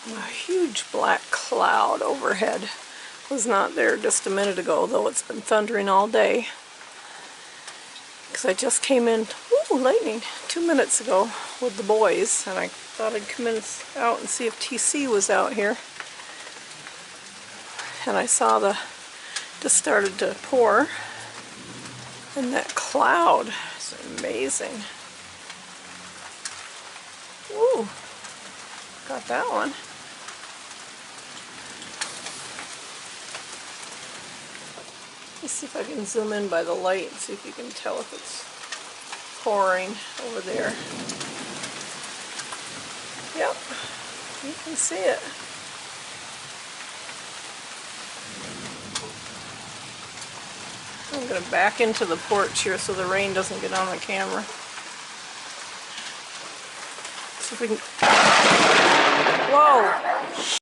A huge black cloud overhead. Was not there just a minute ago, though it's been thundering all day. Because I just came in, ooh, lightning, 2 minutes ago with the boys, and I thought I'd come in out and see if TC was out here. And I saw just started to pour, and that cloud is amazing. Ooh, got that one. Let's see if I can zoom in by the light and see if you can tell if it's pouring over there. Yep, you can see it. I'm going to back into the porch here so the rain doesn't get on the camera. See if we can...